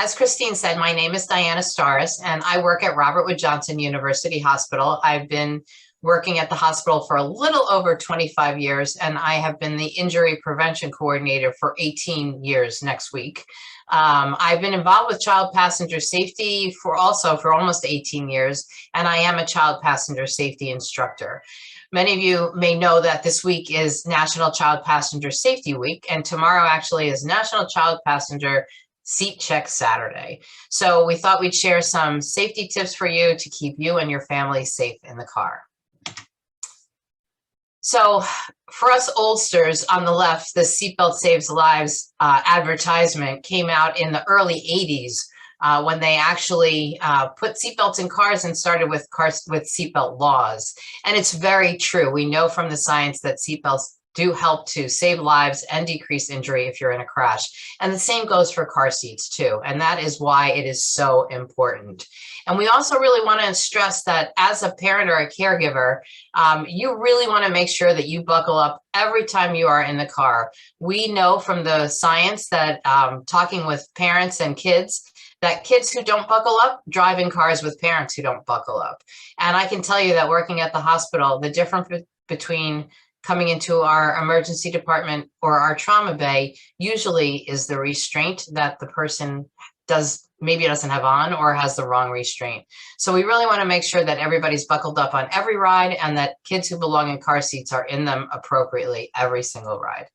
as Christine said, my name is Diana Starace, and I work at Robert Wood Johnson University Hospital. I've been working at the hospital for a little over 25 years, and I have been the injury prevention coordinator for 18 years next week. I've been involved with child passenger safety for almost 18 years, and I am a child passenger safety instructor. Many of you may know that this week is National Child Passenger Safety Week, and tomorrow actually is National Child Passenger Seat Check Saturday. So we thought we'd share some safety tips for you to keep you and your family safe in the car. So for us oldsters on the left, the Seatbelt Saves Lives advertisement came out in the early 80s when they actually put seatbelts in cars and started with seatbelt laws. And it's very true. We know from the science that seatbelts do help to save lives and decrease injury if you're in a crash. And the same goes for car seats too. And that is why it is so important. And we also really want to stress that as a parent or a caregiver, you really want to make sure that you buckle up every time you are in the car. We know from the science that talking with parents and kids, that kids who don't buckle up drive in cars with parents who don't buckle up. And I can tell you that working at the hospital, the difference between coming into our emergency department or our trauma bay usually is the restraint that the person maybe doesn't have on or has the wrong restraint. So we really want to make sure that everybody's buckled up on every ride and that kids who belong in car seats are in them appropriately every single ride.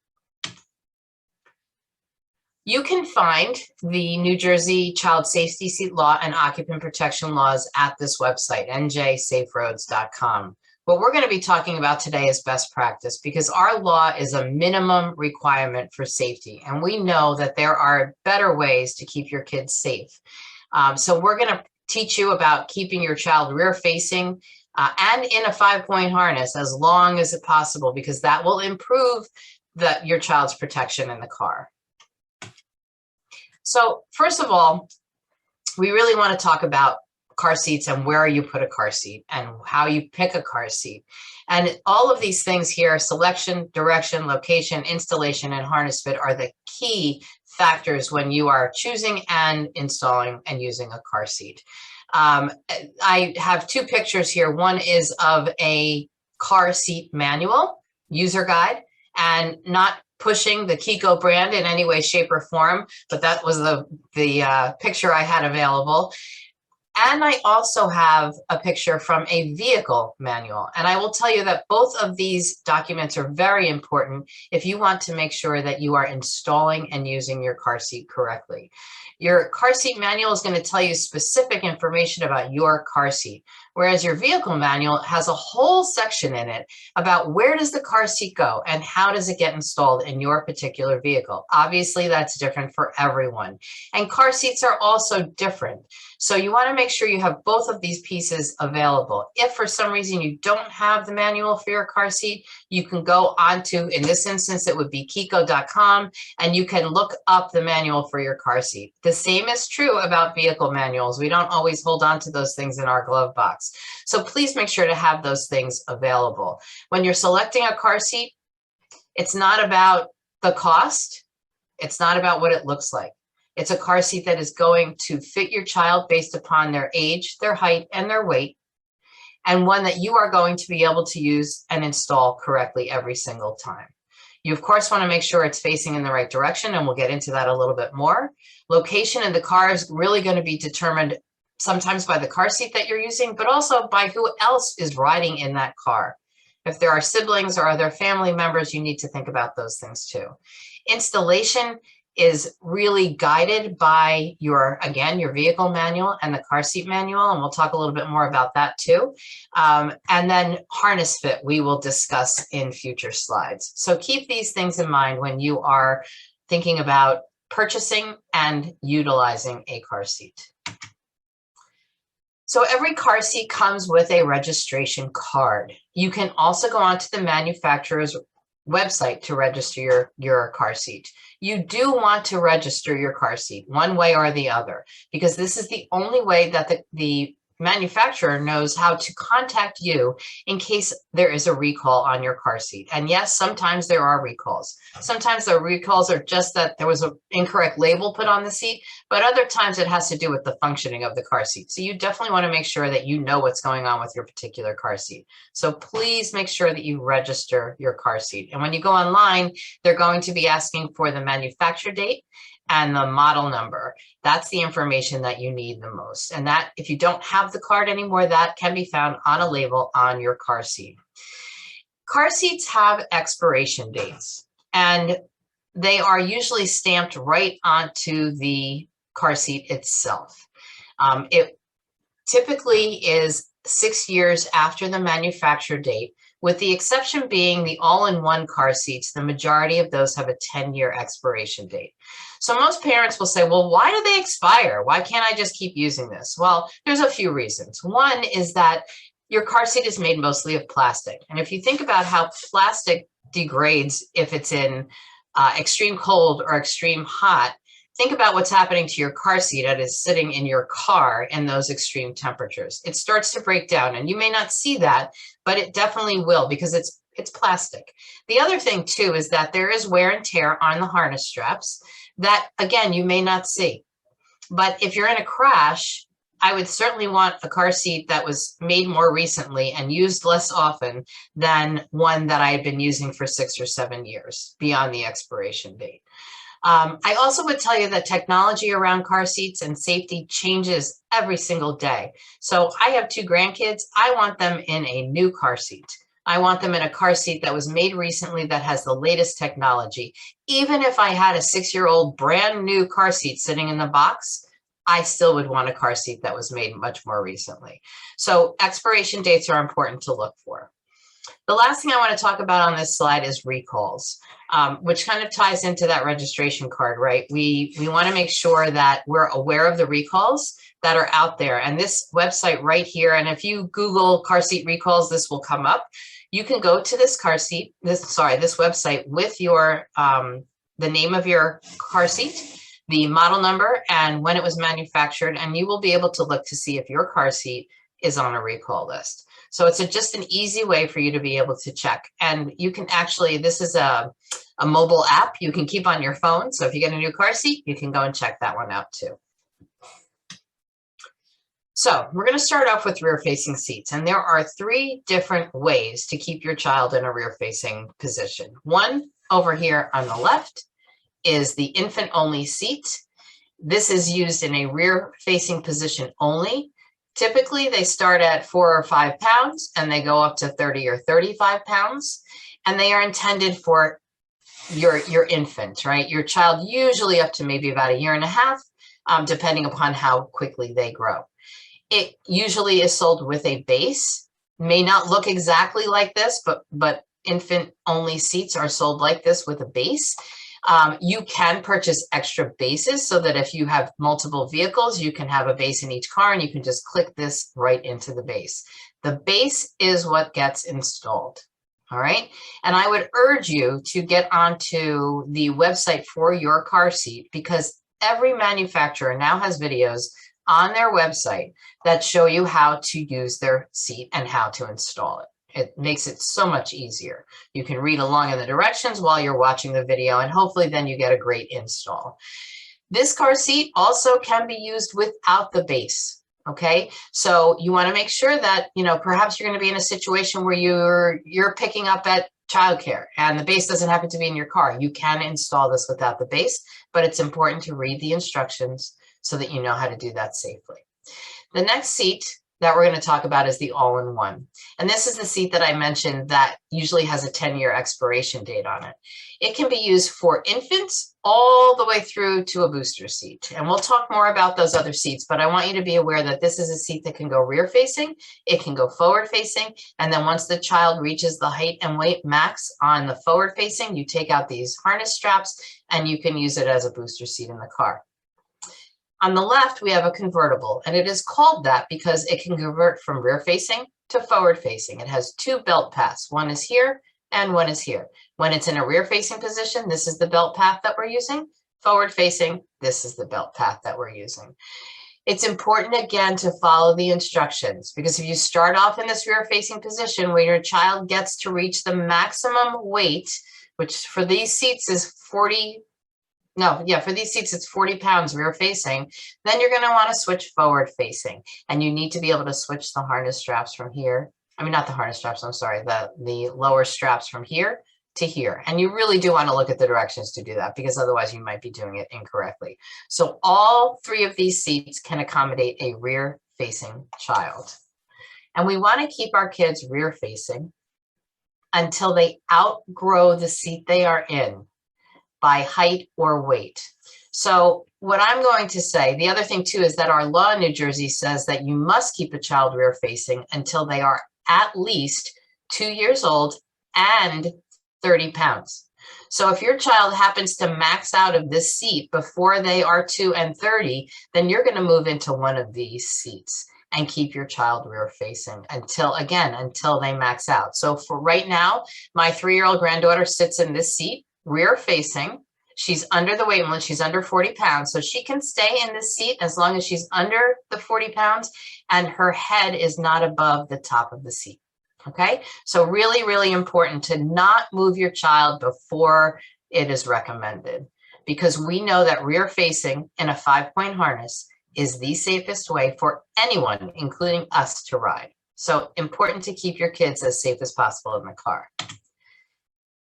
You can find the New Jersey Child Safety Seat Law and Occupant Protection Laws at this website, njsaferoads.com. What we're going to be talking about today is best practice, because our law is a minimum requirement for safety. And we know that there are better ways to keep your kids safe. So we're going to teach you about keeping your child rear facing and in a 5-point harness as long as it's possible, because that will improve your child's protection in the car. So first of all, we really want to talk about car seats and where you put a car seat and how you pick a car seat. And all of these things here, selection, direction, location, installation, and harness fit, are the key factors when you are choosing and installing and using a car seat. I have two pictures here. One is of a car seat manual, user guide, and not pushing the Kiko brand in any way, shape, or form, but that was the picture I had available. And I also have a picture from a vehicle manual. And I will tell you that both of these documents are very important if you want to make sure that you are installing and using your car seat correctly. Your car seat manual is going to tell you specific information about your car seat, whereas your vehicle manual has a whole section in it about where does the car seat go and how does it get installed in your particular vehicle. Obviously, that's different for everyone. And car seats are also different. So you want to make sure you have both of these pieces available. If for some reason you don't have the manual for your car seat, you can go onto, in this instance, it would be kiko.com, and you can look up the manual for your car seat. The same is true about vehicle manuals. We don't always hold on to those things in our glove box. So please make sure to have those things available. When you're selecting a car seat, it's not about the cost. It's not about what it looks like. It's a car seat that is going to fit your child based upon their age, their height, and their weight, and one that you are going to be able to use and install correctly every single time. You, of course, want to make sure it's facing in the right direction, and we'll get into that a little bit more. Location in the car is really going to be determined sometimes by the car seat that you're using, but also by who else is riding in that car. If there are siblings or other family members, you need to think about those things too. Installation is really guided by your vehicle manual and the car seat manual, and we'll talk a little bit more about that too. And then harness fit we will discuss in future slides. So keep these things in mind when you are thinking about purchasing and utilizing a car seat. So every car seat comes with a registration card. You can also go onto the manufacturer's website to register your car seat. You do want to register your car seat one way or the other, because this is the only way that the manufacturer knows how to contact you in case there is a recall on your car seat. And yes, sometimes there are recalls. Sometimes the recalls are just that there was an incorrect label put on the seat, but other times it has to do with the functioning of the car seat. So you definitely want to make sure that you know what's going on with your particular car seat. So please make sure that you register your car seat. And when you go online, they're going to be asking for the manufacture date and the model number. That's the information that you need the most. And that, if you don't have the card anymore, that can be found on a label on your car seat. Car seats have expiration dates, and they are usually stamped right onto the car seat itself. It typically is 6 years after the manufacture date, with the exception being the all-in-one car seats. The majority of those have a 10-year expiration date. So most parents will say, well, why do they expire? Why can't I just keep using this? Well, there's a few reasons. One is that your car seat is made mostly of plastic. And if you think about how plastic degrades if it's in extreme cold or extreme hot, think about what's happening to your car seat that is sitting in your car in those extreme temperatures. It starts to break down, and you may not see that, but it definitely will, because it's plastic. The other thing too is that there is wear and tear on the harness straps that, again, you may not see. But if you're in a crash, I would certainly want a car seat that was made more recently and used less often than one that I had been using for 6 or 7 years beyond the expiration date. I also would tell you that technology around car seats and safety changes every single day. So I have 2 grandkids. I want them in a new car seat. I want them in a car seat that was made recently that has the latest technology. Even if I had a 6-year-old brand new car seat sitting in the box, I still would want a car seat that was made much more recently. So expiration dates are important to look for. The last thing I want to talk about on this slide is recalls, which kind of ties into that registration card, right? We want to make sure that we're aware of the recalls that are out there. And this website right here, and if you Google car seat recalls, this will come up. You can go to this this website with your the name of your car seat, the model number, and when it was manufactured, and you will be able to look to see if your car seat is on a recall list. So it's just an easy way for you to be able to check. And you can actually, this is a mobile app you can keep on your phone. So if you get a new car seat, you can go and check that one out too. So we're going to start off with rear-facing seats. And there are 3 different ways to keep your child in a rear-facing position. One over here on the left is the infant-only seat. This is used in a rear-facing position only. Typically, they start at 4 or 5 pounds and they go up to 30 or 35 pounds. And they are intended for your infant, right? Your child, usually up to maybe about 1.5 years, depending upon how quickly they grow. It usually is sold with a base. May not look exactly like this, but infant-only seats are sold like this with a base. You can purchase extra bases so that if you have multiple vehicles, you can have a base in each car and you can just click this right into the base. The base is what gets installed. All right. And I would urge you to get onto the website for your car seat, because every manufacturer now has videos on their website that show you how to use their seat and how to install it. It makes it so much easier. You can read along in the directions while you're watching the video, and hopefully then you get a great install. This car seat also can be used without the base. Okay, so you want to make sure that, perhaps you're going to be in a situation where you're picking up at childcare and the base doesn't happen to be in your car. You can install this without the base, but it's important to read the instructions so that you know how to do that safely. The next seat that we're going to talk about is the all-in-one. And this is the seat that I mentioned that usually has a 10-year expiration date on it. It can be used for infants all the way through to a booster seat. And we'll talk more about those other seats, but I want you to be aware that this is a seat that can go rear-facing, it can go forward-facing, and then once the child reaches the height and weight max on the forward-facing, you take out these harness straps and you can use it as a booster seat in the car. On the left, we have a convertible, and it is called that because it can convert from rear-facing to forward-facing. It has 2 belt paths. One is here and one is here. When it's in a rear-facing position, this is the belt path that we're using. Forward-facing, this is the belt path that we're using. It's important, again, to follow the instructions, because if you start off in this rear facing position where your child gets to reach the maximum weight, which for these seats is 40, no, yeah, for these seats it's 40 pounds rear facing, then you're going to want to switch forward facing, and you need to be able to switch the harness straps from here. I mean, not the harness straps, I'm sorry, the lower straps from here to here. And you really do want to look at the directions to do that, because otherwise you might be doing it incorrectly. So all three of these seats can accommodate a rear facing child. And we want to keep our kids rear facing until they outgrow the seat they are in by height or weight. So what I'm going to say, the other thing too, is that our law in New Jersey says that you must keep a child rear facing until they are at least 2 years old and 30 pounds. So if your child happens to max out of this seat before they are 2 and 30, then you're going to move into one of these seats and keep your child rear facing until they max out. So for right now, my 3-year-old granddaughter sits in this seat rear facing. She's under the weight limit. She's under 40 pounds. So she can stay in this seat as long as she's under the 40 pounds and her head is not above the top of the seat. Okay, so really, really important to not move your child before it is recommended, because we know that rear facing in a 5-point harness is the safest way for anyone, including us, to ride. So important to keep your kids as safe as possible in the car.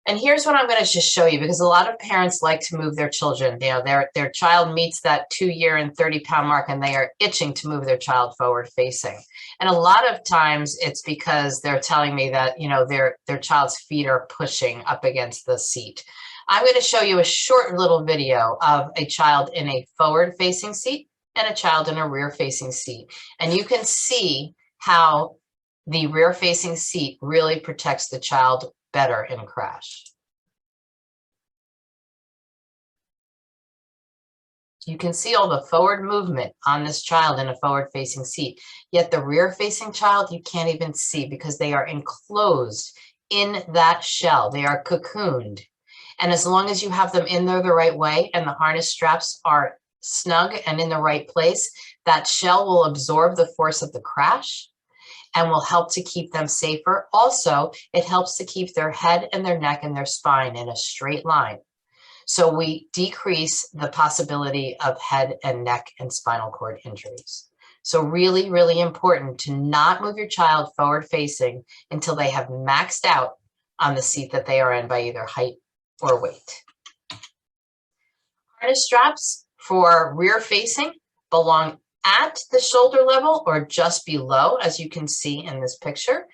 And here's what I'm going to just show you, because a lot of parents like to move their children. You know, their child meets that 2-year and 30-pound mark and they are itching to move their child forward facing. And a lot of times it's because they're telling me that, you know, their child's feet are pushing up against the seat. I'm going to show you a short little video of a child in a forward facing seat and a child in a rear facing seat. And you can see how the rear facing seat really protects the child better in crash. You can see all the forward movement on this child in a forward facing seat, yet the rear facing child you can't even see because they are enclosed in that shell. They are cocooned. And as long as you have them in there the right way and the harness straps are snug and in the right place, that shell will absorb the force of the crash and will help to keep them safer. Also, it helps to keep their head and their neck and their spine in a straight line. So we decrease the possibility of head and neck and spinal cord injuries. So really, really important to not move your child forward facing until they have maxed out on the seat that they are in by either height or weight. Harness straps for rear facing belong at the shoulder level or just below, as you can see in this picture,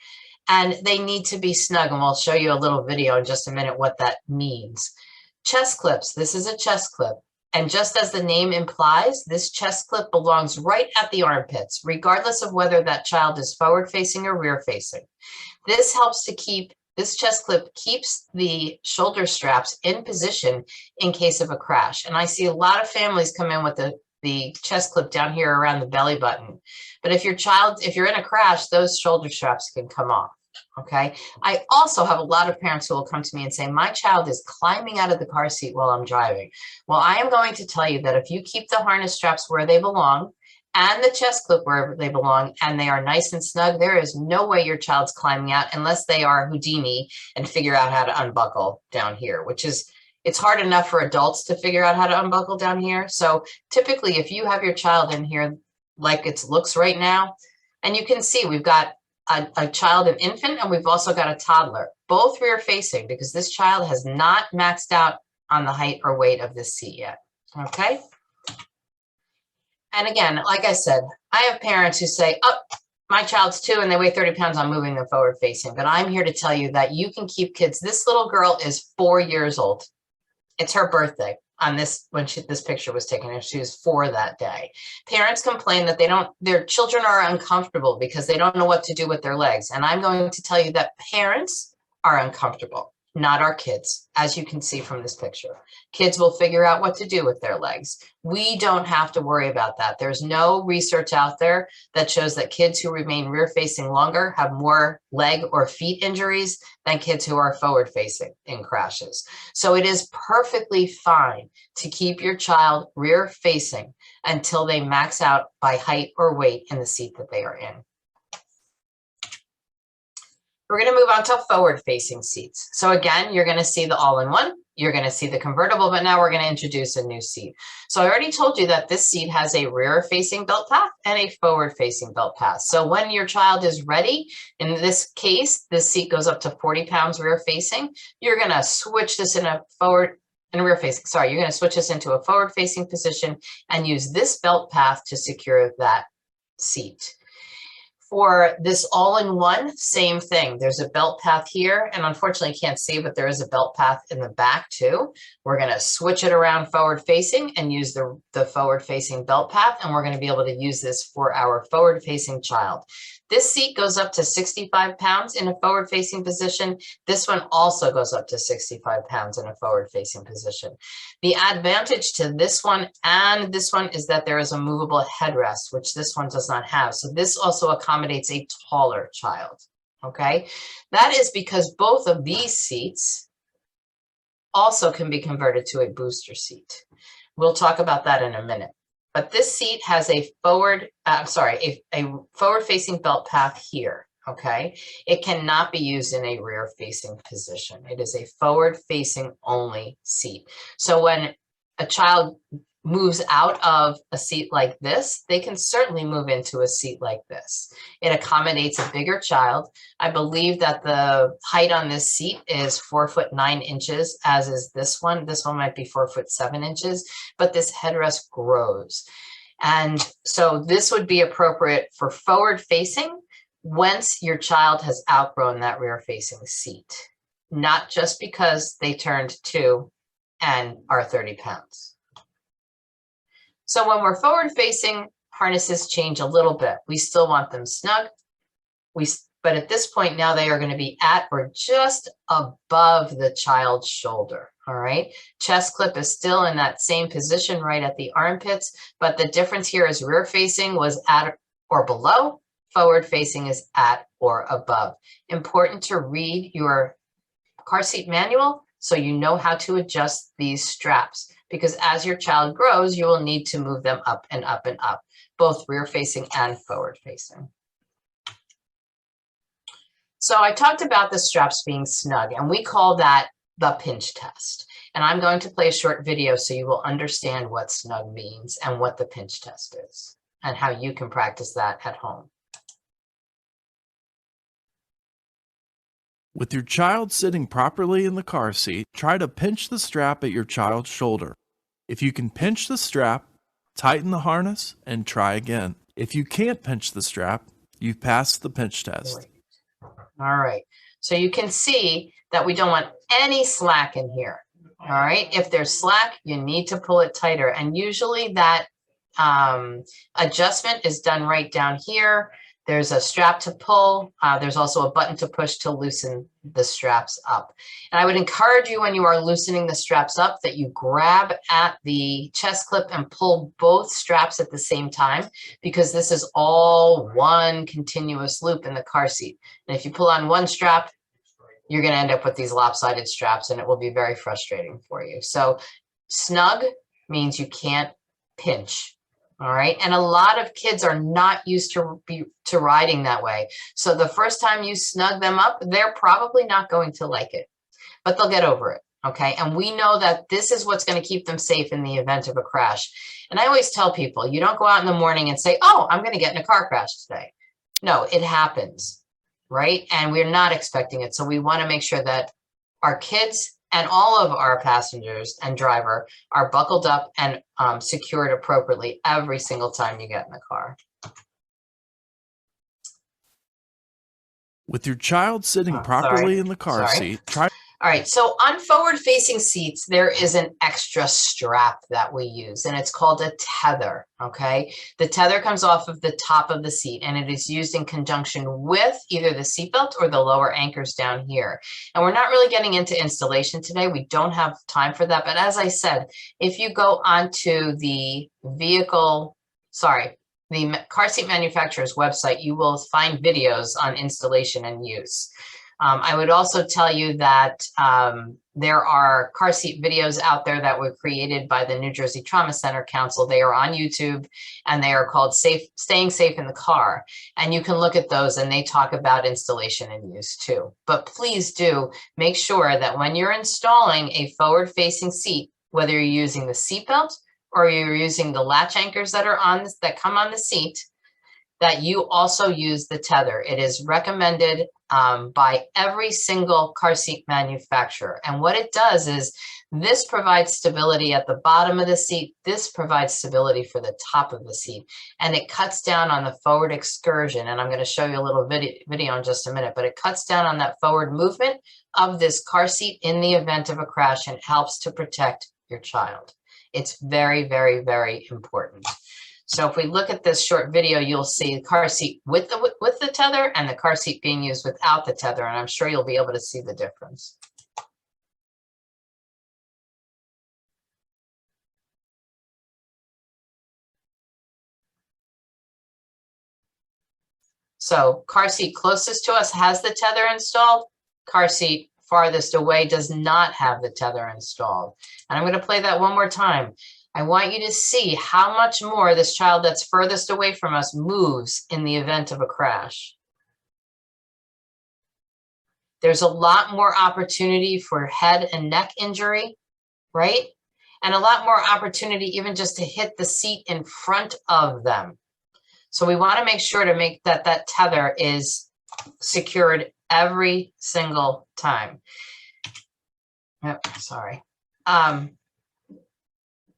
and they need to be snug, and we'll show you a little video in just a minute what that means. Chest clips, this is a chest clip, and just as the name implies, this chest clip belongs right at the armpits, regardless of whether that child is forward facing or rear facing. This helps to keep, this chest clip keeps the shoulder straps in position in case of a crash. And I see a lot of families come in with the chest clip down here around the belly button. But if you're in a crash, those shoulder straps can come off, okay? I also have a lot of parents who will come to me and say, my child is climbing out of the car seat while I'm driving. Well, I am going to tell you that if you keep the harness straps where they belong and the chest clip wherever they belong, and they are nice and snug, there is no way your child's climbing out unless they are Houdini and figure out how to unbuckle down here, which is, it's hard enough for adults to figure out how to unbuckle down here. So typically, if you have your child in here like it looks right now, and you can see we've got a child, an infant, and we've also got a toddler, both rear facing, because this child has not maxed out on the height or weight of this seat yet, okay? And again, like I said, I have parents who say, oh, my child's 2 and they weigh 30 pounds, I'm moving them forward facing. But I'm here to tell you that you can keep kids. This little girl is 4 years old. It's her birthday on this, when this picture was taken, and she was 4 that day. Parents complain that their children are uncomfortable because they don't know what to do with their legs. And I'm going to tell you that parents are uncomfortable, not our kids, as you can see from this picture. Kids will figure out what to do with their legs. We don't have to worry about that. There's no research out there that shows that kids who remain rear facing longer have more leg or feet injuries than kids who are forward facing in crashes. So it is perfectly fine to keep your child rear facing until they max out by height or weight in the seat that they are in. We're going to move on to forward-facing seats. So again, you're going to see the all-in-one, you're going to see the convertible, but now we're going to introduce a new seat. So I already told you that this seat has a rear-facing belt path and a forward-facing belt path. So when your child is ready, in this case, this seat goes up to 40 pounds rear-facing. You're going to switch this in a rear-facing, sorry, you're going to switch this into a forward-facing position and use this belt path to secure that seat. For this all-in-one, same thing. There's a belt path here, and unfortunately you can't see, but there is a belt path in the back too. We're going to switch it around forward-facing and use the forward-facing belt path, and we're going to be able to use this for our forward-facing child. This seat goes up to 65 pounds in a forward-facing position. This one also goes up to 65 pounds in a forward-facing position. The advantage to this one and this one is that there is a movable headrest, which this one does not have. So this also accommodates a taller child, okay? That is because both of these seats also can be converted to a booster seat. We'll talk about that in a minute. But this seat has a forward-facing belt path here, okay? It cannot be used in a rear-facing position. It is a forward-facing only seat. So when a child moves out of a seat like this, they can certainly move into a seat like this. It accommodates a bigger child. I believe that the height on this seat is 4'9", as is this one. This one might be 4'7", but this headrest grows. And so this would be appropriate for forward facing once your child has outgrown that rear facing seat, not just because they turned 2 and are 30 pounds. So when we're forward facing, harnesses change a little bit. We still want them snug. But at this point now they are going to be at or just above the child's shoulder. All right. Chest clip is still in that same position right at the armpits, but the difference here is rear facing was at or below. Forward facing is at or above. Important to read your car seat manual so you know how to adjust these straps, because as your child grows, you will need to move them up and up and up, both rear facing and forward facing. So I talked about the straps being snug, and we call that the pinch test. And I'm going to play a short video so you will understand what snug means and what the pinch test is and how you can practice that at home. With your child sitting properly in the car seat, try to pinch the strap at your child's shoulder. If you can pinch the strap, tighten the harness and try again. If you can't pinch the strap, you've passed the pinch test. All right, so you can see that we don't want any slack in here. All right, if there's slack, you need to pull it tighter. And usually that adjustment is done right down here. There's a strap to pull. There's also a button to push to loosen the straps up. And I would encourage you when you are loosening the straps up that you grab at the chest clip and pull both straps at the same time, because this is all one continuous loop in the car seat. And if you pull on one strap, you're going to end up with these lopsided straps and it will be very frustrating for you. So snug means you can't pinch. All right. And a lot of kids are not used to riding that way. So the first time you snug them up, they're probably not going to like it, but they'll get over it. Okay. And we know that this is what's going to keep them safe in the event of a crash. And I always tell people, you don't go out in the morning and say, oh, I'm going to get in a car crash today. No, it happens. Right. And we're not expecting it. So we want to make sure that our kids and all of our passengers and driver are buckled up and secured appropriately every single time you get in the car. With your child sitting properly in the car seat, try. All right, so on forward-facing seats, there is an extra strap that we use, and it's called a tether, okay? The tether comes off of the top of the seat, and it is used in conjunction with either the seatbelt or the lower anchors down here. And we're not really getting into installation today. We don't have time for that, but as I said, if you go onto the car seat manufacturer's website, you will find videos on installation and use. I would also tell you that there are car seat videos out there that were created by the New Jersey Trauma Center Council. They are on YouTube, and they are called Staying Safe in the Car. And you can look at those, and they talk about installation and use too. But please do make sure that when you're installing a forward-facing seat, whether you're using the seatbelt or you're using the latch anchors that come on the seat, that you also use the tether. It is recommended by every single car seat manufacturer. And what it does is this provides stability at the bottom of the seat. This provides stability for the top of the seat. And it cuts down on the forward excursion. And I'm going to show you a little video in just a minute, but it cuts down on that forward movement of this car seat in the event of a crash and helps to protect your child. It's very, very, very important. So if we look at this short video, you'll see the car seat with the tether and the car seat being used without the tether, and I'm sure you'll be able to see the difference. So car seat closest to us has the tether installed. Car seat farthest away does not have the tether installed. And I'm going to play that one more time. I want you to see how much more this child that's furthest away from us moves in the event of a crash. There's a lot more opportunity for head and neck injury, right? And a lot more opportunity even just to hit the seat in front of them. So we want to make sure to make that tether is secured every single time. Yep, sorry.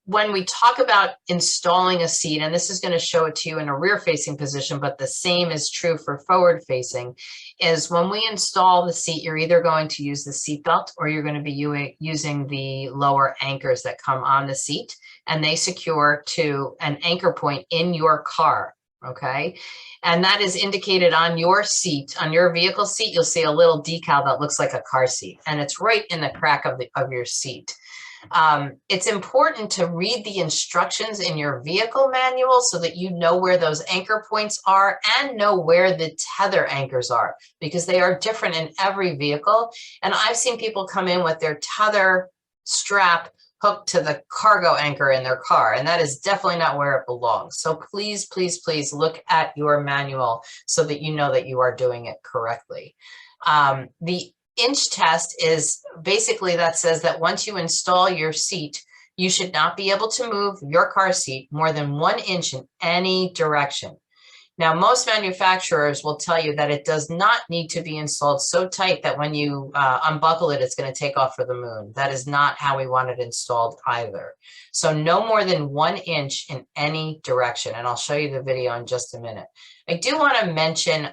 When we talk about installing a seat, and this is going to show it to you in a rear-facing position, but the same is true for forward-facing, is when we install the seat, you're either going to use the seat belt or you're going to be using the lower anchors that come on the seat, and they secure to an anchor point in your car, okay? And that is indicated on your seat, on your vehicle seat. You'll see a little decal that looks like a car seat, and it's right in the crack of your seat. It's important to read the instructions in your vehicle manual so that you know where those anchor points are and know where the tether anchors are, because they are different in every vehicle. And I've seen people come in with their tether strap hooked to the cargo anchor in their car, and that is definitely not where it belongs. So please, please, please look at your manual so that you know that you are doing it correctly. The inch test is basically that says that once you install your seat, you should not be able to move your car seat more than 1 inch in any direction. Now, most manufacturers will tell you that it does not need to be installed so tight that when you unbuckle it, it's going to take off for the moon. That is not how we want it installed either. So no more than 1 inch in any direction. And I'll show you the video in just a minute. I do want to mention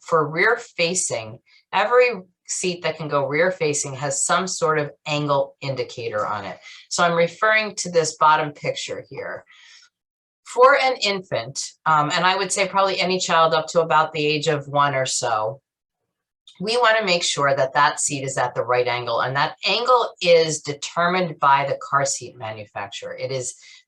for rear facing, every seat that can go rear facing has some sort of angle indicator on it. So I'm referring to this bottom picture here. For an infant, and I would say probably any child up to about the age of 1 or so, we want to make sure that that seat is at the right angle, and that angle is determined by the car seat manufacturer.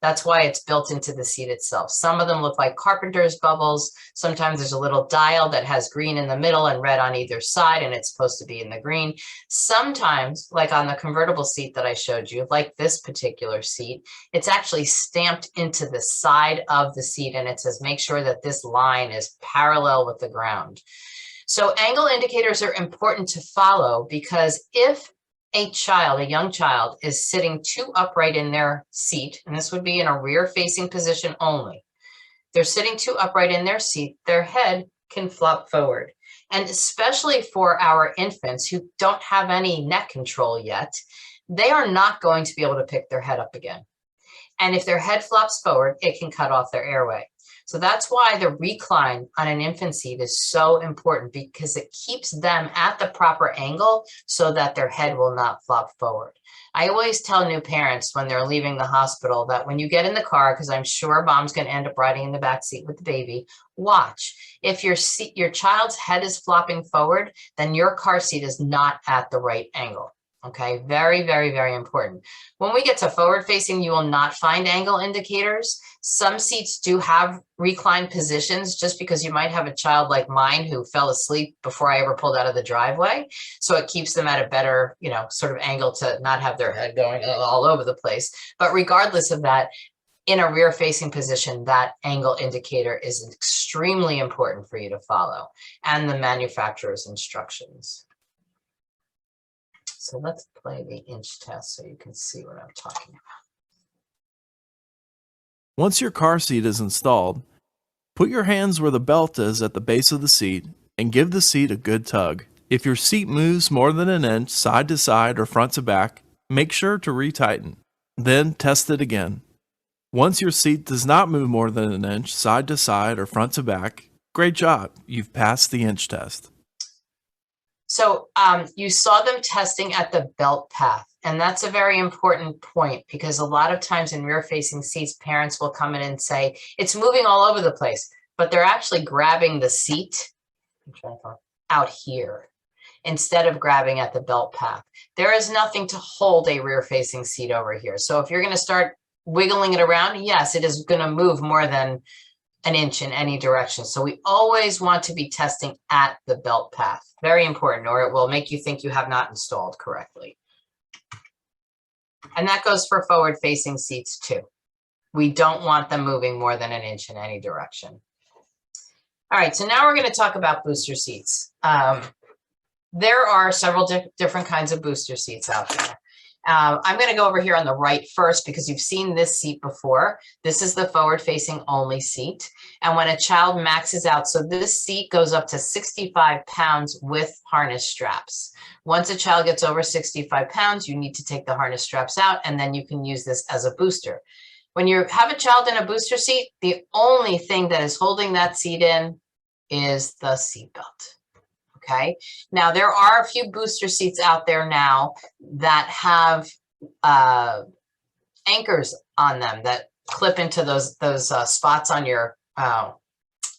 That's why it's built into the seat itself. Some of them look like carpenter's bubbles. Sometimes there's a little dial that has green in the middle and red on either side, and it's supposed to be in the green. Sometimes, like on the convertible seat that I showed you, like this particular seat, it's actually stamped into the side of the seat, and it says, make sure that this line is parallel with the ground. So angle indicators are important to follow, because if a young child is sitting too upright in their seat, and this would be in a rear facing position only, they're sitting too upright in their seat, their head can flop forward. And especially for our infants who don't have any neck control yet, they are not going to be able to pick their head up again. And if their head flops forward, it can cut off their airway. So that's why the recline on an infant seat is so important, because it keeps them at the proper angle so that their head will not flop forward. I always tell new parents when they're leaving the hospital that when you get in the car, because I'm sure mom's going to end up riding in the back seat with the baby, watch. If your child's head is flopping forward, then your car seat is not at the right angle. Okay, very, very, very important. When we get to forward facing, you will not find angle indicators. Some seats do have reclined positions, just because you might have a child like mine who fell asleep before I ever pulled out of the driveway. So it keeps them at a better, sort of angle to not have their head going all over the place. But regardless of that, in a rear facing position, that angle indicator is extremely important for you to follow, and the manufacturer's instructions. So let's play the inch test so you can see what I'm talking about. Once your car seat is installed, put your hands where the belt is at the base of the seat and give the seat a good tug. If your seat moves more than an inch side to side or front to back, make sure to retighten. Then test it again. Once your seat does not move more than an inch side to side or front to back, great job, you've passed the inch test. So you saw them testing at the belt path, and that's a very important point, because a lot of times in rear facing seats, parents will come in and say, it's moving all over the place, but they're actually grabbing the seat out here instead of grabbing at the belt path. There is nothing to hold a rear facing seat over here. So if you're going to start wiggling it around, yes, it is going to move more than an inch in any direction. So we always want to be testing at the belt path. Very important, or it will make you think you have not installed correctly. And that goes for forward facing seats too. We don't want them moving more than an inch in any direction. All right, so now we're going to talk about booster seats. There are several different kinds of booster seats out there. I'm going to go over here on the right first, because you've seen this seat before. This is the forward facing only seat. And when a child maxes out, so this seat goes up to 65 pounds with harness straps. Once a child gets over 65 pounds, you need to take the harness straps out, and then you can use this as a booster. When you have a child in a booster seat, the only thing that is holding that seat in is the seat belt. Okay, now there are a few booster seats out there now that have anchors on them that clip into those spots on your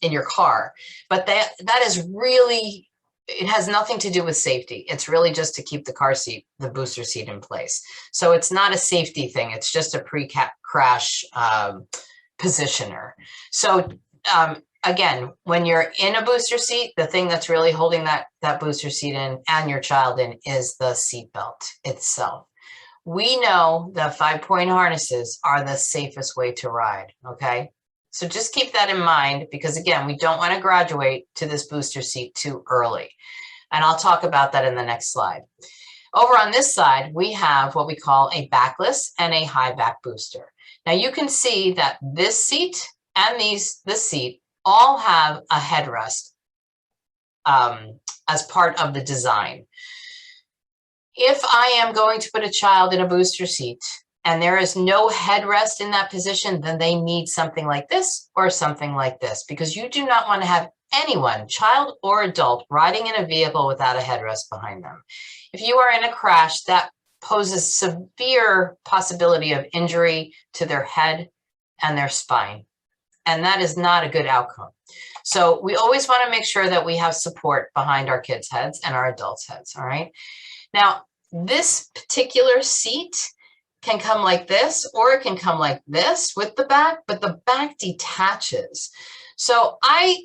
in your car, but that is really, it has nothing to do with safety. It's really just to keep the car seat, the booster seat, in place. So it's not a safety thing. It's just a pre-crash positioner. So again, when you're in a booster seat, the thing that's really holding that booster seat in and your child in is the seat belt itself. We know the 5-point harnesses are the safest way to ride, okay? So just keep that in mind, because again, we don't want to graduate to this booster seat too early. And I'll talk about that in the next slide. Over on this side, we have what we call a backless and a high back booster. Now you can see that this seat and this seat all have a headrest as part of the design. If I am going to put a child in a booster seat and there is no headrest in that position, then they need something like this or something like this, because you do not want to have anyone, child or adult, riding in a vehicle without a headrest behind them. If you are in a crash, that poses severe possibility of injury to their head and their spine. And that is not a good outcome. So we always want to make sure that we have support behind our kids' heads and our adults' heads, all right? Now, this particular seat can come like this, or it can come like this with the back, but the back detaches. So I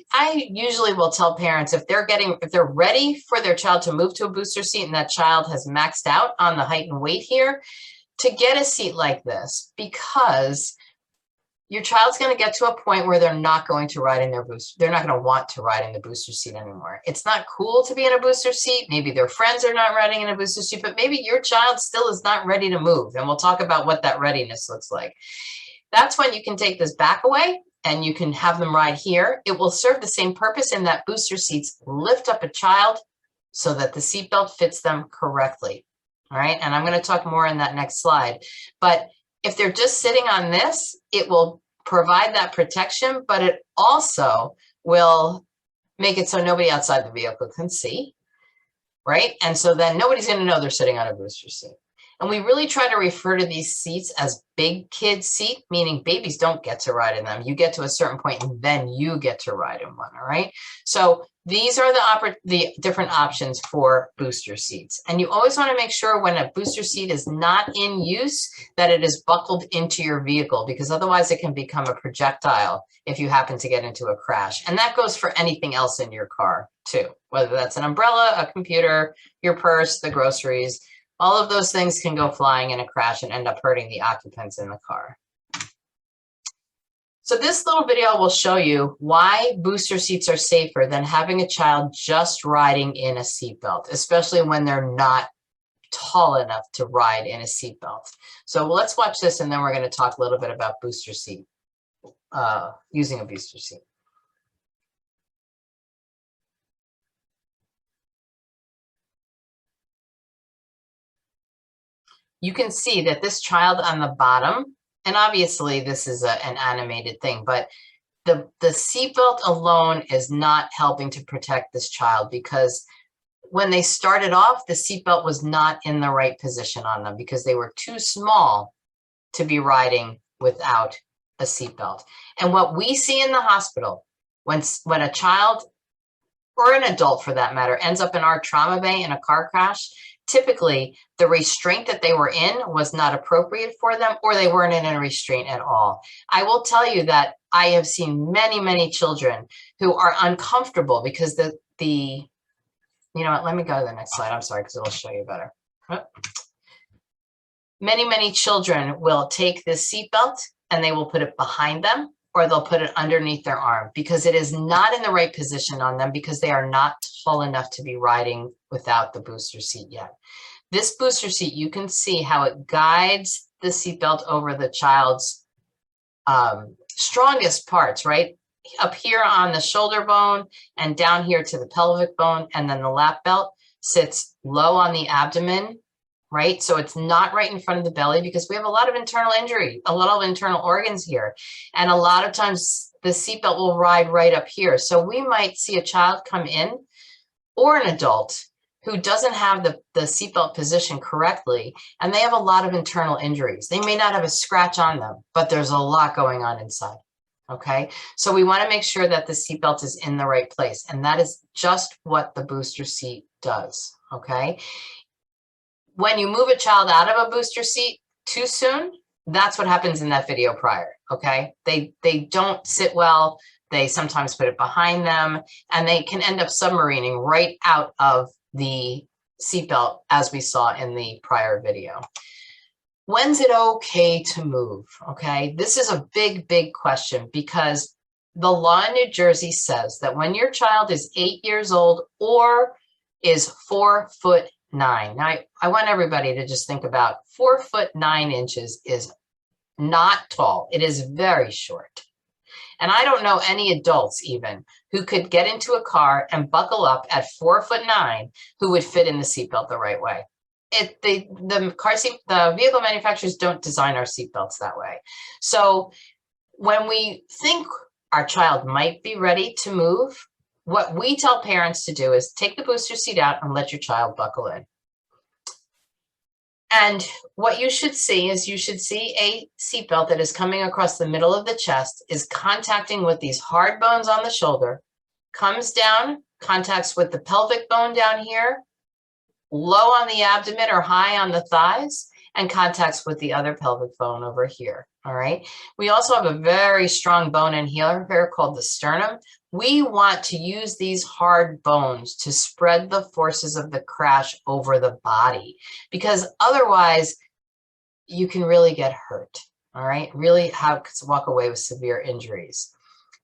usually will tell parents, if they're ready for their child to move to a booster seat and that child has maxed out on the height and weight here, to get a seat like this, because your child's going to get to a point where they're not going to ride in their booster. They're not going to want to ride in the booster seat anymore. It's not cool to be in a booster seat. Maybe their friends are not riding in a booster seat, but maybe your child still is not ready to move. And we'll talk about what that readiness looks like. That's when you can take this back away and you can have them ride here. It will serve the same purpose in that booster seats lift up a child so that the seatbelt fits them correctly. All right. And I'm going to talk more in that next slide. But if they're just sitting on this, it will provide that protection, but it also will make it so nobody outside the vehicle can see, right? And so then nobody's going to know they're sitting on a booster seat. And we really try to refer to these seats as big kid seat, meaning babies don't get to ride in them. You get to a certain point and then you get to ride in one, all right? So these are the different options for booster seats. And you always want to make sure when a booster seat is not in use that it is buckled into your vehicle, because otherwise it can become a projectile if you happen to get into a crash. And that goes for anything else in your car too, whether that's an umbrella, a computer, your purse, the groceries. All of those things can go flying in a crash and end up hurting the occupants in the car. So this little video will show you why booster seats are safer than having a child just riding in a seatbelt, especially when they're not tall enough to ride in a seatbelt. So let's watch this, and then we're going to talk a little bit about booster seat, using a booster seat. You can see that this child on the bottom, and obviously this is an animated thing, but the seatbelt alone is not helping to protect this child, because when they started off, the seatbelt was not in the right position on them because they were too small to be riding without a seatbelt. And what we see in the hospital, when a child, or an adult for that matter, ends up in our trauma bay in a car crash, typically the restraint that they were in was not appropriate for them, or they weren't in a restraint at all. I will tell you that I have seen many, many children who are uncomfortable because you know what, let me go to the next slide. I'm sorry, because it'll show you better. Many, many children will take this seatbelt and they will put it behind them, or they'll put it underneath their arm, because it is not in the right position on them, because they are not tall enough to be riding without the booster seat yet. This booster seat, you can see how it guides the seatbelt over the child's strongest parts, right? Up here on the shoulder bone and down here to the pelvic bone, and then the lap belt sits low on the abdomen, right? So it's not right in front of the belly, because we have a lot of internal injury, a lot of internal organs here. And a lot of times the seatbelt will ride right up here. So we might see a child come in, or an adult, who doesn't have the seatbelt position correctly, and they have a lot of internal injuries. They may not have a scratch on them, but there's a lot going on inside. Okay, so we want to make sure that the seatbelt is in the right place, and that is just what the booster seat does. Okay, when you move a child out of a booster seat too soon, that's what happens in that video prior. Okay, they don't sit well. They sometimes put it behind them, and they can end up submarining right out of the seatbelt, as we saw in the prior video. When's it okay to move? Okay, this is a big, big question, because the law in New Jersey says that when your child is 8 years old or is 4'9". Now, I want everybody to just think about 4'9" is not tall. It is very short. And I don't know any adults even who could get into a car and buckle up at 4'9" who would fit in the seatbelt the right way. The vehicle manufacturers don't design our seatbelts that way. So when we think our child might be ready to move, what we tell parents to do is take the booster seat out and let your child buckle in. And what you should see is a seatbelt that is coming across the middle of the chest, is contacting with these hard bones on the shoulder, comes down, contacts with the pelvic bone down here, low on the abdomen or high on the thighs, and contacts with the other pelvic bone over here. All right. We also have a very strong bone in here called the sternum. We want to use these hard bones to spread the forces of the crash over the body, because otherwise you can really get hurt. All right. Really walk away with severe injuries.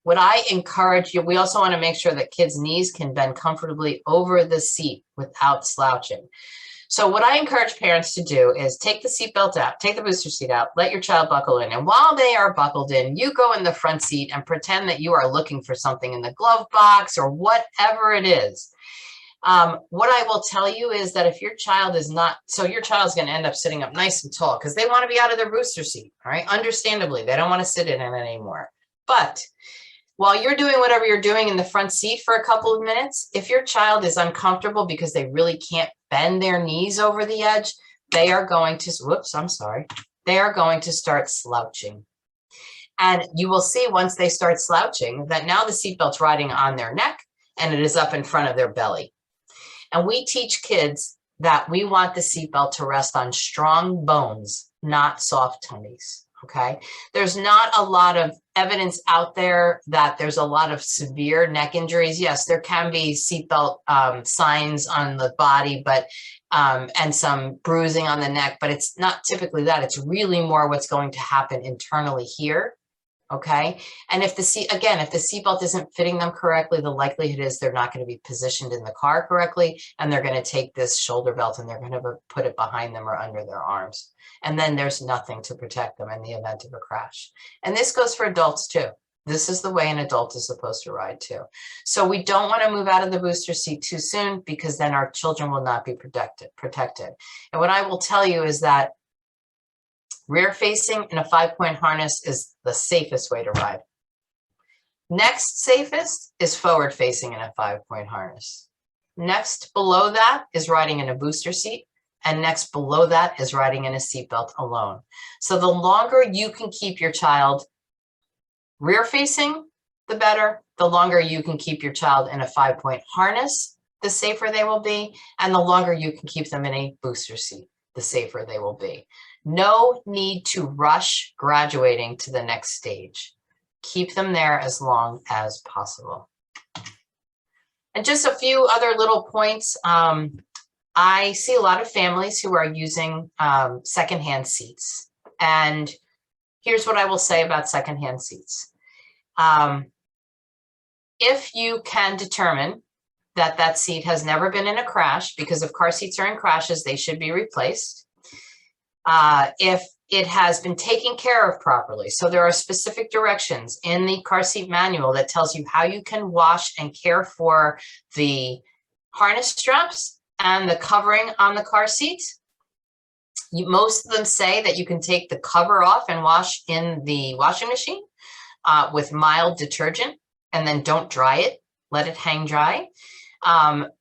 What I encourage you, we also want to make sure that kids' knees can bend comfortably over the seat without slouching. So what I encourage parents to do is take the seatbelt out, take the booster seat out, let your child buckle in. And while they are buckled in, you go in the front seat and pretend that you are looking for something in the glove box or whatever it is. What I will tell you is that if your child is not, so your child's going to end up sitting up nice and tall because they want to be out of their booster seat, all right? Understandably, they don't want to sit in it anymore. But while you're doing whatever you're doing in the front seat for a couple of minutes, if your child is uncomfortable because they really can't bend their knees over the edge, they are going to, whoops, I'm sorry. They are going to start slouching. And you will see once they start slouching that now the seatbelt's riding on their neck and it is up in front of their belly. And we teach kids that we want the seatbelt to rest on strong bones, not soft tummies, okay? There's not a lot of evidence out there that there's a lot of severe neck injuries. Yes, there can be seatbelt signs on the body, but and some bruising on the neck, but it's not typically that. It's really more what's going to happen internally here. Okay. And if the seatbelt isn't fitting them correctly, the likelihood is they're not going to be positioned in the car correctly. And they're going to take this shoulder belt and they're going to put it behind them or under their arms. And then there's nothing to protect them in the event of a crash. And this goes for adults too. This is the way an adult is supposed to ride too. So we don't want to move out of the booster seat too soon because then our children will not be protected. And what I will tell you is that rear facing in a 5-point harness is the safest way to ride. Next safest is forward facing in a 5-point harness. Next below that is riding in a booster seat. And next below that is riding in a seatbelt alone. So the longer you can keep your child rear facing, the better. The longer you can keep your child in a 5-point harness, the safer they will be. And the longer you can keep them in a booster seat, the safer they will be. No need to rush graduating to the next stage. Keep them there as long as possible. And just a few other little points. I see a lot of families who are using secondhand seats. And here's what I will say about secondhand seats. If you can determine that that seat has never been in a crash, because if car seats are in crashes, they should be replaced. If it has been taken care of properly. So there are specific directions in the car seat manual that tells you how you can wash and care for the harness straps and the covering on the car seat. Most of them say that you can take the cover off and wash in the washing machine with mild detergent and then don't dry it, let it hang dry.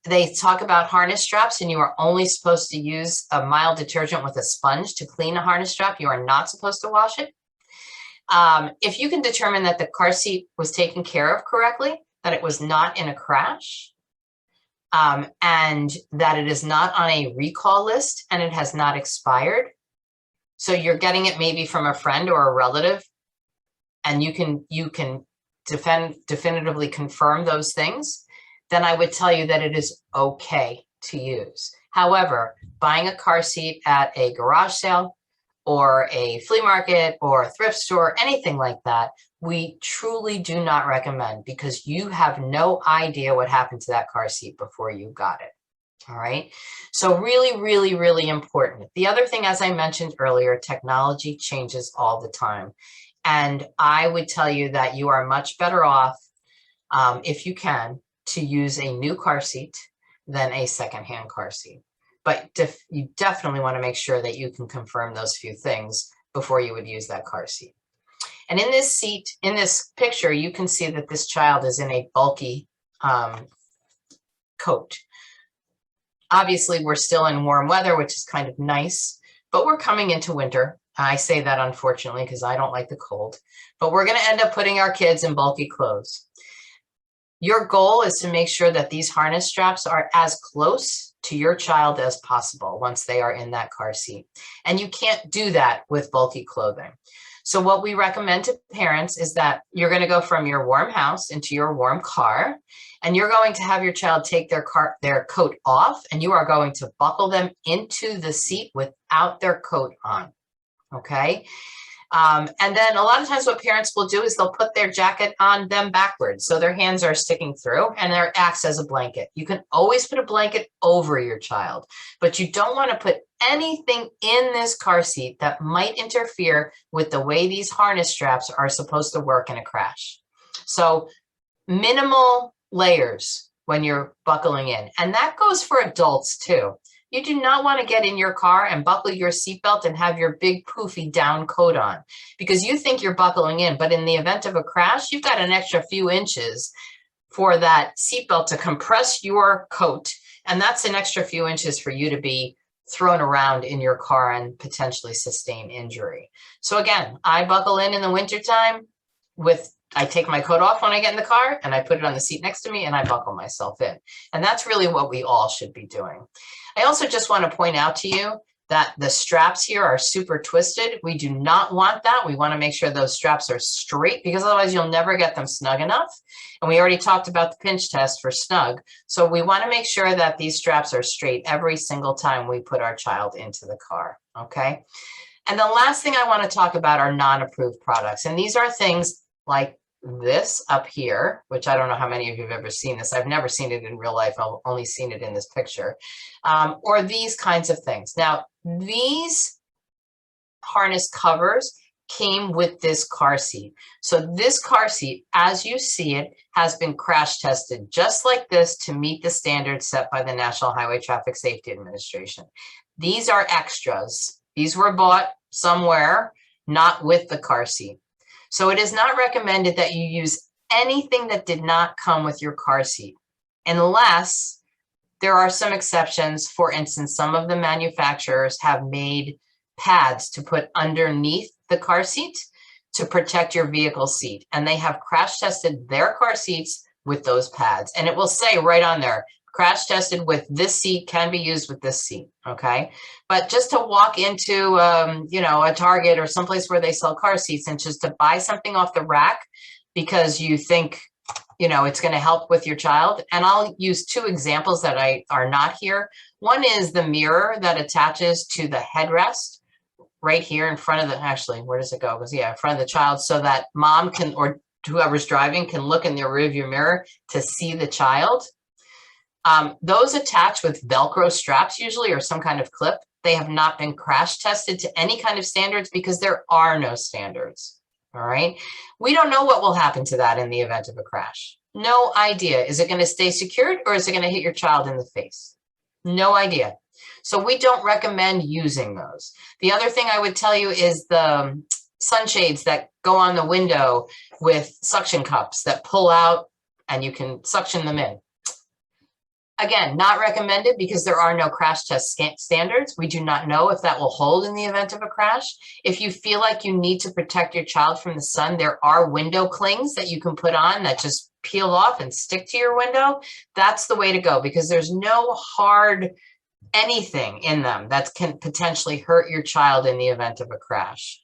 They talk about harness straps and you are only supposed to use a mild detergent with a sponge to clean a harness strap. You are not supposed to wash it. If you can determine that the car seat was taken care of correctly, that it was not in a crash, and that it is not on a recall list and it has not expired. So you're getting it maybe from a friend or a relative, and you can definitively confirm those things, then I would tell you that it is okay to use. However, buying a car seat at a garage sale or a flea market or a thrift store, anything like that, we truly do not recommend because you have no idea what happened to that car seat before you got it. All right. So really, really, really important. The other thing, as I mentioned earlier, technology changes all the time. And I would tell you that you are much better off, if you can, to use a new car seat than a secondhand car seat. But you definitely want to make sure that you can confirm those few things before you would use that car seat. And in this seat, in this picture, you can see that this child is in a bulky coat. Obviously, we're still in warm weather, which is kind of nice, but we're coming into winter. I say that unfortunately because I don't like the cold, but we're going to end up putting our kids in bulky clothes. Your goal is to make sure that these harness straps are as close to your child as possible once they are in that car seat. And you can't do that with bulky clothing. So what we recommend to parents is that you're going to go from your warm house into your warm car, and you're going to have your child take their coat off, and you are going to buckle them into the seat without their coat on. Okay. And then a lot of times what parents will do is they'll put their jacket on them backwards. So their hands are sticking through and there acts as a blanket. You can always put a blanket over your child, but you don't want to put anything in this car seat that might interfere with the way these harness straps are supposed to work in a crash. So minimal layers when you're buckling in. And that goes for adults too. You do not want to get in your car and buckle your seatbelt and have your big poofy down coat on because you think you're buckling in, but in the event of a crash, you've got an extra few inches for that seatbelt to compress your coat. And that's an extra few inches for you to be thrown around in your car and potentially sustain injury. So again, I buckle in the wintertime I take my coat off when I get in the car and I put it on the seat next to me and I buckle myself in. And that's really what we all should be doing. I also just want to point out to you that the straps here are super twisted. We do not want that. We want to make sure those straps are straight because otherwise you'll never get them snug enough. And we already talked about the pinch test for snug. So we want to make sure that these straps are straight every single time we put our child into the car, okay? And the last thing I want to talk about are non-approved products. And these are things like this up here, which I don't know how many of you have ever seen this. I've never seen it in real life. I've only seen it in this picture. Or these kinds of things. Now, these harness covers came with this car seat. So this car seat, as you see it, has been crash tested just like this to meet the standards set by the National Highway Traffic Safety Administration. These are extras. These were bought somewhere, not with the car seat. So it is not recommended that you use anything that did not come with your car seat, unless there are some exceptions. For instance, some of the manufacturers have made pads to put underneath the car seat to protect your vehicle seat. And they have crash tested their car seats with those pads. And it will say right on there, crash tested with this seat, can be used with this seat, okay? But just to walk into, a Target or someplace where they sell car seats and just to buy something off the rack because you think, it's going to help with your child. And I'll use two examples that are not here. One is the mirror that attaches to the headrest right here in front of where does it go? It goes, in front of the child so that mom can, or whoever's driving can look in their rearview mirror to see the child. Those attach with Velcro straps usually or some kind of clip. They have not been crash tested to any kind of standards because there are no standards. All right. We don't know what will happen to that in the event of a crash. No idea. Is it going to stay secured or is it going to hit your child in the face? No idea. So we don't recommend using those. The other thing I would tell you is the sunshades that go on the window with suction cups that pull out and you can suction them in. Again, not recommended because there are no crash test standards. We do not know if that will hold in the event of a crash. If you feel like you need to protect your child from the sun, there are window clings that you can put on that just peel off and stick to your window. That's the way to go because there's no hard anything in them that can potentially hurt your child in the event of a crash.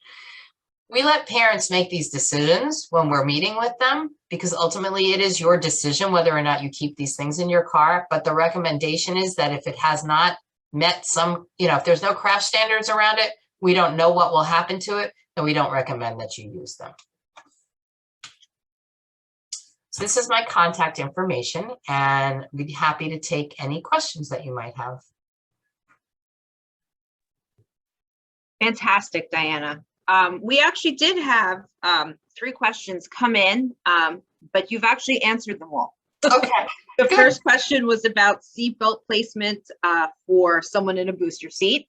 We let parents make these decisions when we're meeting with them because ultimately it is your decision whether or not you keep these things in your car. But the recommendation is that if it has not met some, if there's no crash standards around it, we don't know what will happen to it, then we don't recommend that you use them. So this is my contact information and I'd be happy to take any questions that you might have. Fantastic, Diana. We actually did have 3 questions come in, but you've actually answered them all. Okay. The first question was about seatbelt placement for someone in a booster seat.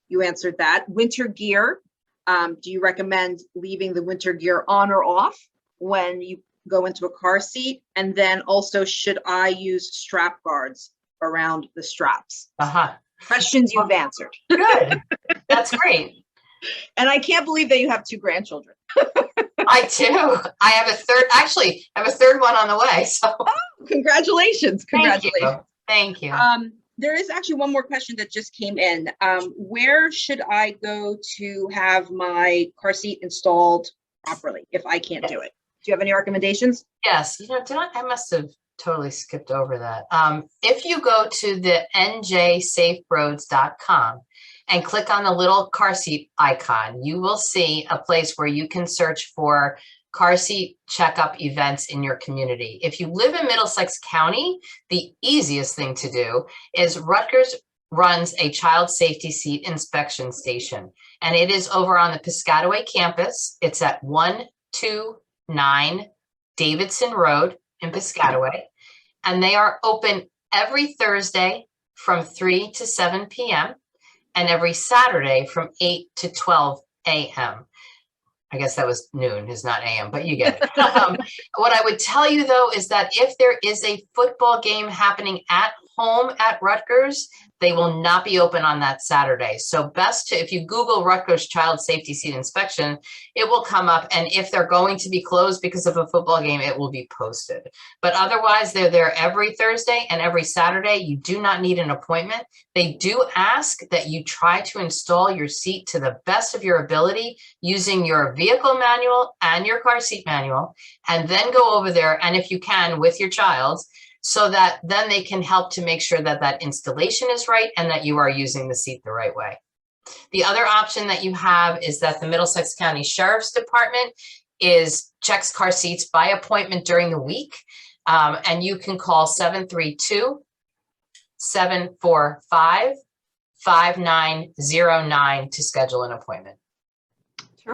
You answered that. Winter gear. Do you recommend leaving the winter gear on or off when you go into a car seat? And then also, should I use strap guards around the straps? Questions you've answered. Good. That's great. And I can't believe that you have 2 grandchildren. I do. I have a third one on the way. So congratulations. Congratulations. Thank you. There is actually one more question that just came in. Where should I go to have my car seat installed properly if I can't do it? Do you have any recommendations? Yes. I must have totally skipped over that. If you go to the njsaferoads.com and click on the little car seat icon, you will see a place where you can search for car seat checkup events in your community. If you live in Middlesex County, the easiest thing to do is Rutgers runs a child safety seat inspection station, and it is over on the Piscataway campus. It's at 129 Davidson Road in Piscataway. and they are open every Thursday from 3 to 7 p.m. and every Saturday from 8 to 12 a.m. I guess that was noon, is not a.m., but you get it. What I would tell you, though, is that if there is a football game happening at home at Rutgers, they will not be open on that Saturday. So best to, if you Google Rutgers Child Safety Seat Inspection, it will come up. And if they're going to be closed because of a football game, it will be posted. But otherwise, they're there every Thursday and every Saturday. You do not need an appointment. They do ask that you try to install your seat to the best of your ability using your vehicle manual and your car seat manual, and then go over there, and if you can, with your child, so that then they can help to make sure that that installation is right and that you are using the seat the right way. The other option that you have is that the Middlesex County Sheriff's Department checks car seats by appointment during the week. And you can call 732-745-5909 to schedule an appointment.